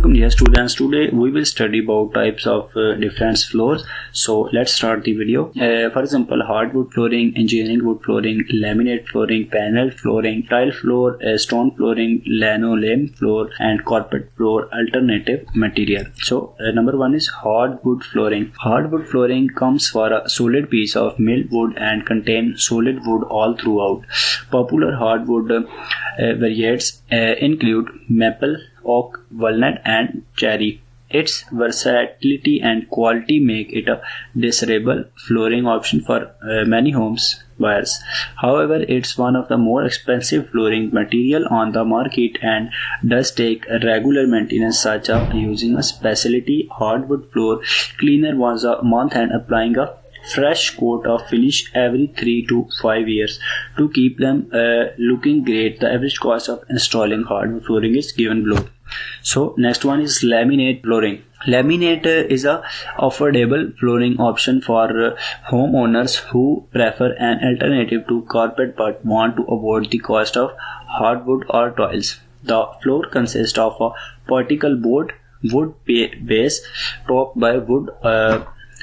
Assalamualaikum dear students. Today we will study about types of different floors. So let's start the video. For example, hardwood flooring, engineering wood flooring, laminate flooring, panel flooring, tile floor, stone flooring, linoleum floor, and carpet floor alternative material. So number one is hardwood flooring. Hardwood flooring comes for a solid piece of milled wood and contain solid wood all throughout. Popular hardwood varieties include maple, oak, walnut, and cherry. Its versatility and quality make it a desirable flooring option for many homes buyers. However, it's one of the more expensive flooring material on the market and does take regular maintenance, such as using a specialty hardwood floor cleaner once a month and applying a fresh coat of finish every 3 to 5 years to keep them looking great. The average cost of installing hardwood flooring is given below. So next one is laminate flooring. Laminate is a affordable flooring option for homeowners who prefer an alternative to carpet but want to avoid the cost of hardwood or tiles. The floor consists of a particle board, wood base topped by wood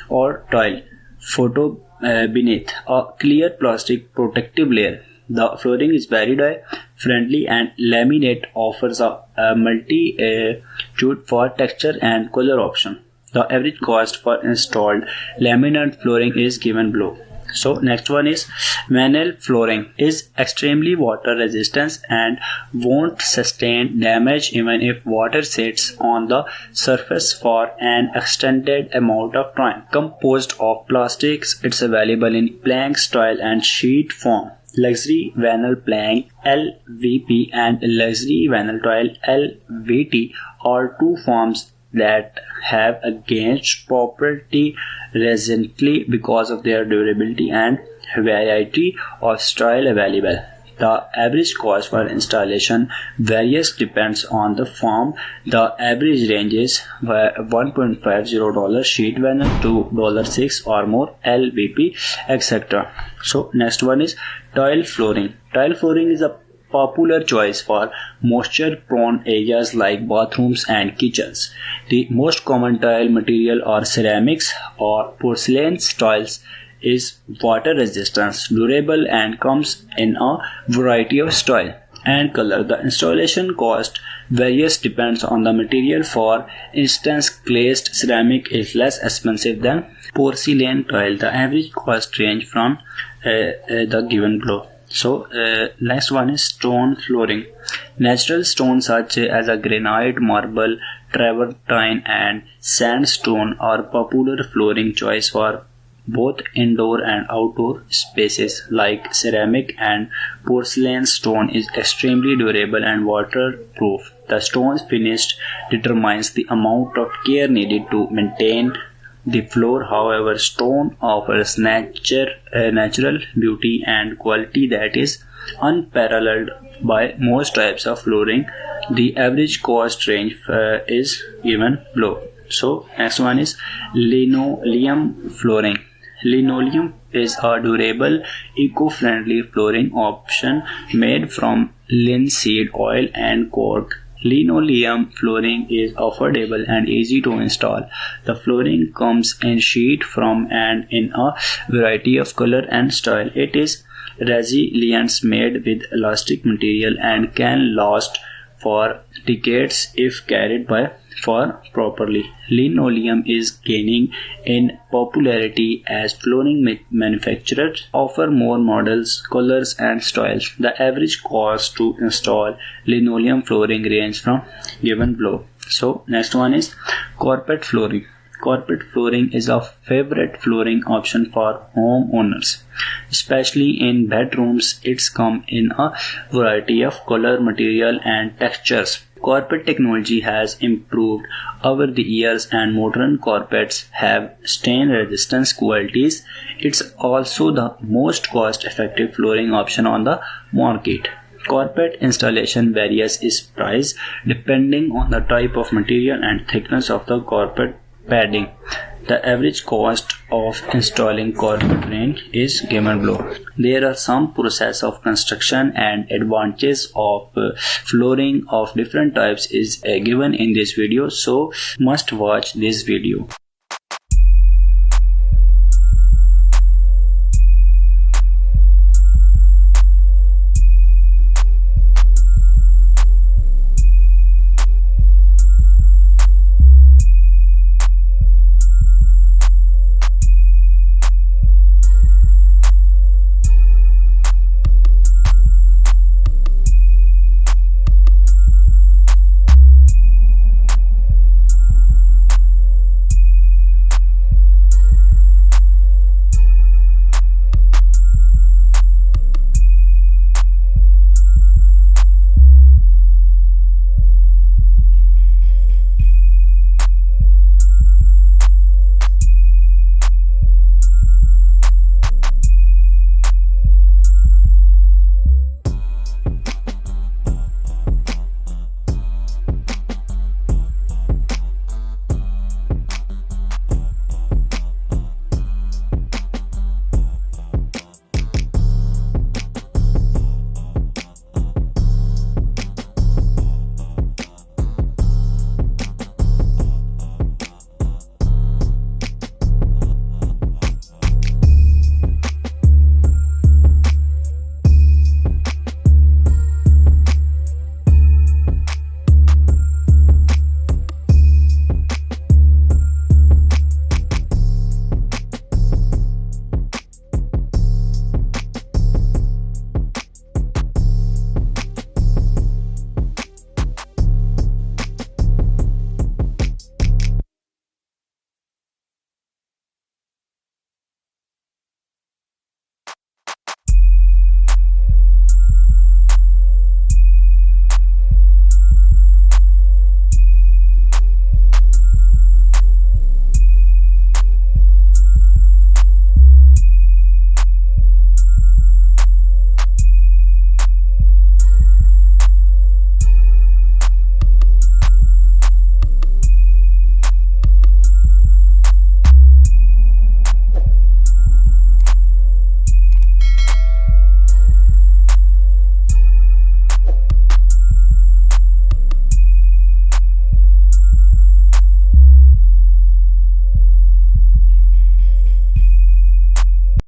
or tile. Photo beneath a clear plastic protective layer. The flooring is very dye friendly and laminate offers a multitude for texture and color option. The average cost for installed laminate flooring is given below. So next one is vinyl flooring. Is extremely water resistant and won't sustain damage even if water sits on the surface for an extended amount of time. Composed of plastics, it's available in plank style and sheet form. Luxury vinyl plank LVP and luxury vinyl tile LVT are two forms that have against property recently because of their durability and variety of style available. The average cost for installation varies depends on the form. The average range is $1.50 sheet vinyl to $6 or more LVP, etc. So next one is tile flooring. Tile flooring is a popular choice for moisture-prone areas like bathrooms and kitchens. The most common tile material are ceramics or porcelain tiles. Is water resistant, durable, and comes in a variety of style and color. The installation cost varies depends on the material. For instance, glazed ceramic is less expensive than porcelain tile. The average cost range from the given below. So next one is stone flooring. Natural stones such as a granite, marble, travertine, and sandstone are popular flooring choice for both indoor and outdoor spaces. Like ceramic and porcelain, stone is extremely durable and waterproof. The stone's finish determines the amount of care needed to maintain the floor. However, stone offers natural beauty and quality that is unparalleled by most types of flooring. The average cost range is given below. So next one is linoleum flooring. Linoleum is a durable, eco-friendly flooring option made from linseed oil and cork. Linoleum flooring is affordable and easy to install. The flooring comes in sheet form and in a variety of color and style. It is resilient, made with elastic material, and can last for decades if carried for properly. Linoleum is gaining in popularity as flooring manufacturers offer more models, colors, and styles. The average cost to install linoleum flooring range from given below. So next one is carpet flooring. Carpet flooring is a favorite flooring option for homeowners, especially in bedrooms. It's come in a variety of color, material, and textures. Carpet technology has improved over the years and modern carpets have stain resistance qualities. It's also the most cost-effective flooring option on the market. Carpet installation varies in price depending on the type of material and thickness of the carpet padding. The average cost of installing corporate drain is given below. There are some process of construction and advantages of flooring of different types is given in this video, so must watch this video.